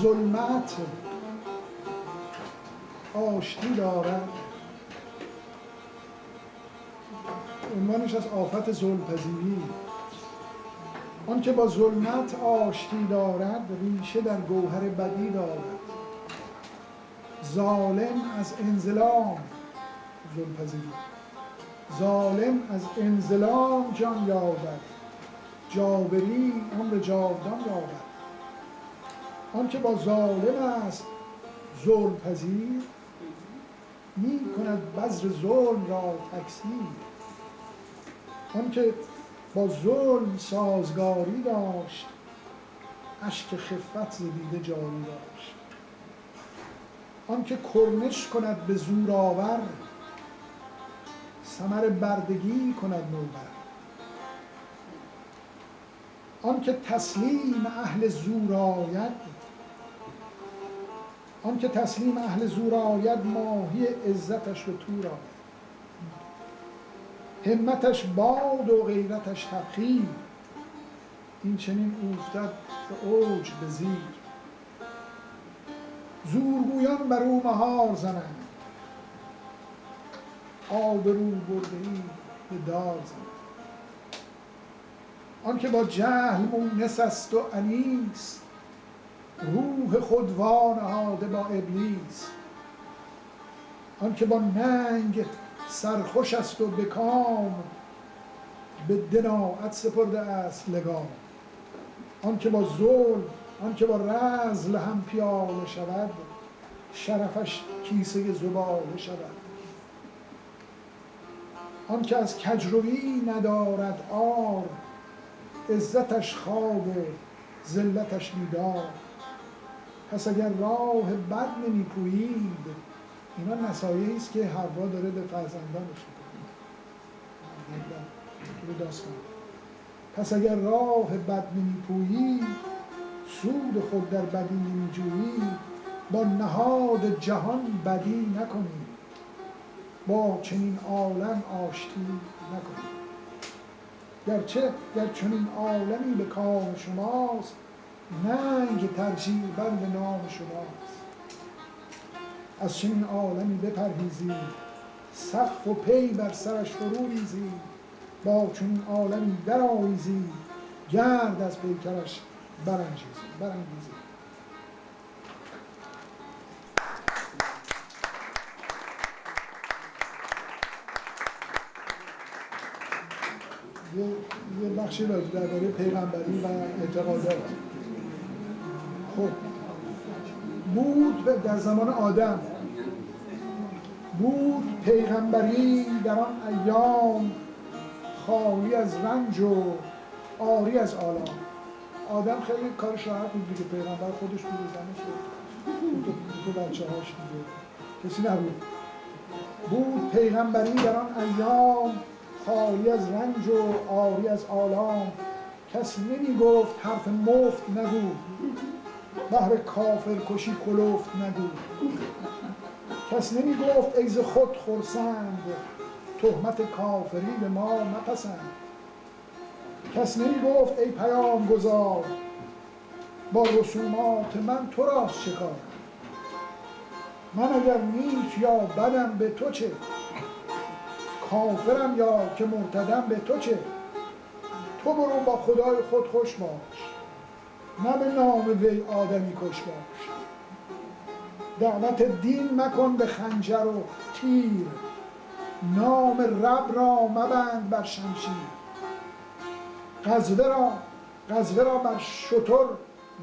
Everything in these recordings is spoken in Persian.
ظلمت آشتی دارد. عنوانش از آفت ظلم‌پذیری. آن که با ظلمت آشتی دارد ریشه در گوهر بدی دارد. ظالم از انظلام ظلم‌پذیری، ظالم از انظلام جان یابد، جابری عمر جاودان یابد. آن که با ظالم است ظلم پذیر، می کند بذر ظلم را تکثیر. آن که با ظلم سازگاری داشت، اشک خفت ز دیده جاری داشت. آن که کرنش کند به زور آور، ثمر بردگی کند نوبر. آن که تسلیم اهل زور آید، آن که تسلیم اهل زور آید، ماهی عزتش به تور آید. همتش باد و غیرتش تبخیر، این چنین اوفتد به اوج به زیر. زورگویان بر او مهار زنند، آبرو برده‌ای به دار زنند. آن که با جهل مونس است و انیس، روح خود وانهاده با ابلیس. آن که با ننگ سرخوش است و به کام، به دناعت سپرده است لگام. آن که با ظلم، آن که با رذل هم پیاله شود، شرفش کیسه زباله شود. آن که از کجروی ندارد عار، عزتش خواب و ذلتش بیدار. پس اگر راه بد نمی پویید، اینا نصایحی است که حوا داره به فرزندانش میده. پس اگر راه بد نمی پویید، سود خود در بدی نمی جویید. با نهاد جهان بدی نکنید، با چنین عالم آشتی نکنید. گرچه در چنین عالمی به کام شماست، ننگ ترجیع بند نام شماست. از چنین عالمی بپرهیزید، سقف و پی بر سرش فرو ریزید. با چنین عالمی در آویزید، گرد از پیکرش برانگیزید. یه بخشی راجع درباره پیغمبری و اعتقادات. خب بود در زمان آدم، بود پیغمبری در آن ایام، خالی از رنج و عاری از آلام. آدم خیلی کارش راحت بود دیگه، پیغمبر خودش بود، زنش تو بچه هاش دیگه، کسی نبود. بود پیغمبری در آن ایام، خالی از رنج و عاری از آلام. کس نمی گفت حرف مفت نگو، بهر کافر کشی کلفت نگو. کس نمی گفت ای ز خود خرسند، تهمت کافری به ما مپسند. کس نمی گفت ای پیام گذار، با رسومات من تو راست چه کار. من اگر نیک یا بدم به تو چه، کافرم یا که مرتدم به تو چه. تو برو با خدای خود خوش باش، نه به نام وی آدمی کش باش. دعوت دین مکن به خنجر و تیر، نام رب را مبند بر شمشیر. غزوه را بر شتر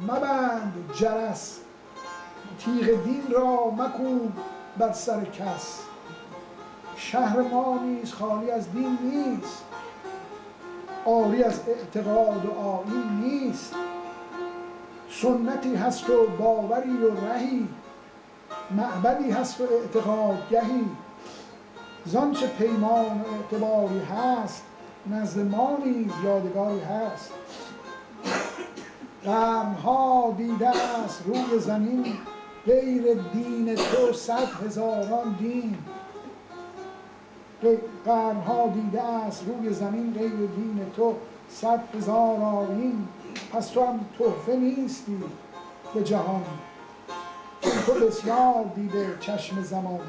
مبند جرس، تیغ دین را مکوب بر سر کس. شهر ما نیز خالی از دین نیست، عاری از اعتقاد و آیین نیست. سنتی هست و باوری و رهی، معبدی هست و اعتقادگهی. زانچه پیمان و اعتباری هست، نزد ما نیز یادگاری هست. قرنها دیده است روی زمین، غیر دین تو 100,000 دین. قرنها دیده است روی زمین، غیر دین تو 100,000 آیین. پس تو هم تحفه نیستی، به جهان، تو بسیار دیده چشم زمان.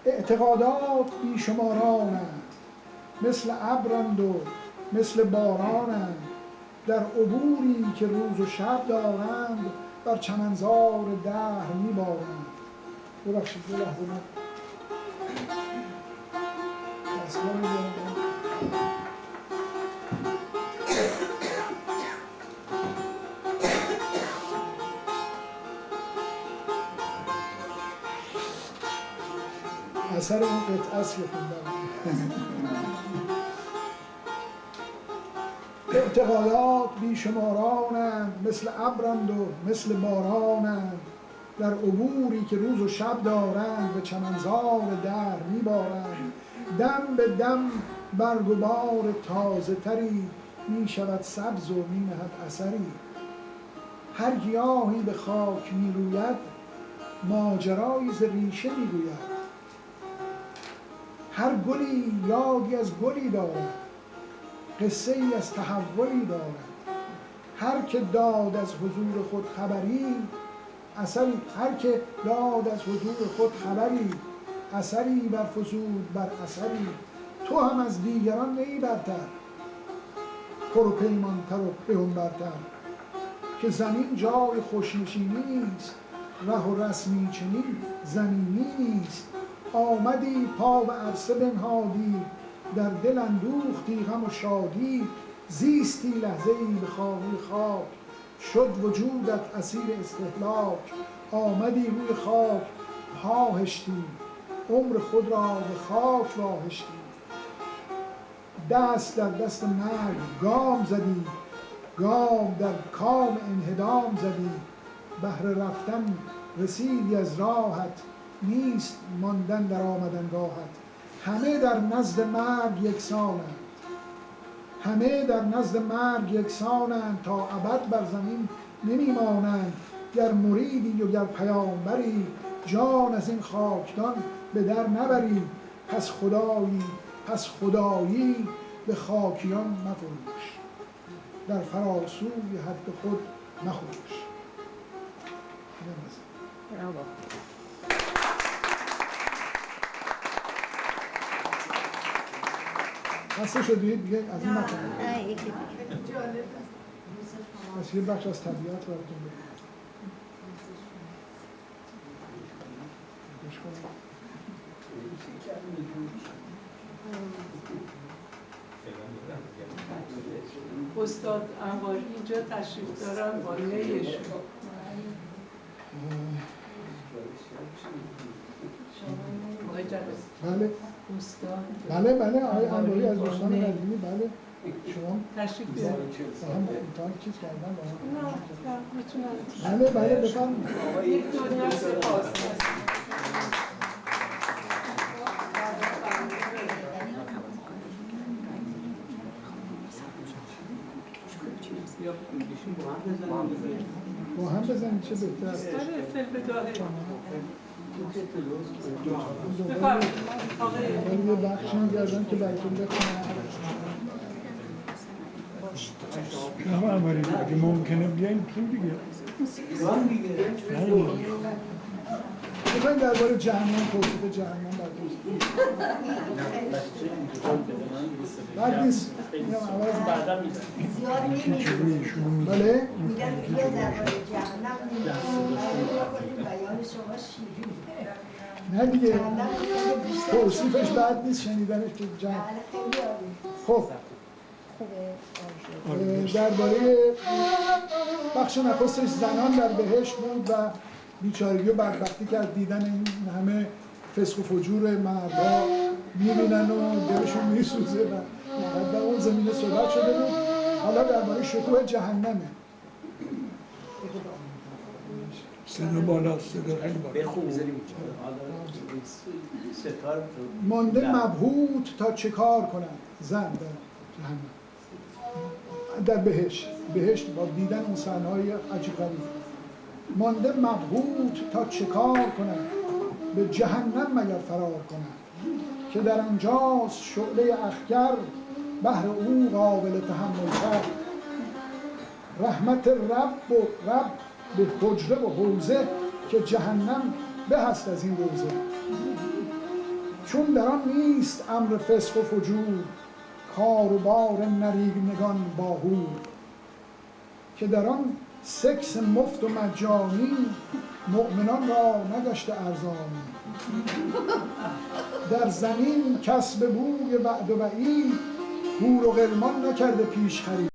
اعتقادات بیشمارانند، مثل ابرند و مثل بارانند، در عبوری که روز و شب دارند، بر چمنزار دهر میبارند. ببخشید یه لحظه من دستگاه رو بیارم. اثر این قطعه است که خوندم. اعتقادات بیشمارانند، مثل ابرند و مثل بارانند، در عبوری که روز و شب دارند، به چمنزار دهر میبارند. دم به دم برگ و بار تازه تری، می شود سبز و می نهد اثری. هر گیاهی به خاک می روید، ماجرایی ز ریشه می گوید. هر گلی یادی از گلی دارد، قصه ای از تحولی دارد. هر که داد از حضور خود خبری، هر که داد از حضور خود خبری، اثری برفزود بر اثری. تو هم از دیگران نیی برتر، پر و پیمانتر و پیمبرتر. که زمین جای خوشنشینی است، ره و رسمی چنین زمینی نیست. آمدی پا به عرصه بنهادی، در دل اندوختی غم و شادی. زیستی لحظه‌ای به خالی خاک، شد وجودت اسیر استهلاک. آمدی روی خاک پا هشتی، عمر خود را به خاک واهشتی. دست در دست مرگ گام زدی، گام در کام انهدام زدی. بهر رفتن رسیدی از راهت، نیست ماندن در آمدنگاهت. همه در نزد مرگ یکسانند، همه در نزد مرگ یکسانند. تا ابد بر زمین نمیمانند. گر مریدی و گر پیامبری، جان از این خاکدان به در نبری. پس خدایی به خاکیان مفروش، در فراسوی حد خود مخروش. خسته شدید دیگه از این نکنید. پس یه بخش از طبیعت براتون بگم. گوش کنید. استاد انواری اینجا تشریف دارن با نیشون. بله استاد بله آقای انواری از دوستان قدیمی. بله شما تشریف بیارید. هم امتحان چیز کردن با هم؟ نه میتونم. بله بفرمایید. یک دنیا سپاس. با هم بزنید چه بهتر. فیلم داره. بفرمایید. من یه بخشی می‌گردم که براتون بخونم. نه انواری اگه ممکنه بیاین تو دیگه. بخواین درباره جهنم توصیف جهنم براتون بعد نیست. زیاد نمی‌شون. بله؟ میگن بیا درباره جهنم نمی‌کنیم بیان شما شیرین. نه دیگه جهنم بیشتر توصیفش بد نیست شنیدنش که جهنم. خیلی عالی. خب درباره بخش نخستش زنان در بهشت بود و بیچارگی و بدبختی که از دیدن این همه فسق و فجور مردها میبینن و دلشون میسوزه و در اون زمینه صحبت شده بود. حالا درباره شکوه جهنمه. صدا بالا صدا خیلی بالا. خوب می‌ذاریم ستار مانده مبهوت تا چه کار کنند زن در جهنم، در بهشت با دیدن اون صحنه‌های عجیب غریب. مانده مبهوت تا چه کار کنند، به جهنم مگر فرار کنند. که در آنجاست شعله اخگر، بهر او قابل تحمل تر. رحمت رب به حجره و حوزه که جهنم به هست از این روزه. چون در آن نیست امر فسق و فجور، کار و بار نریگنگان باهور. که در آن سکس مفت و مجانی، مؤمنان را نگشته ارزانی. در زمین کسب بوی وعد و وعید، حور و غلمان نکرده پیش خرید.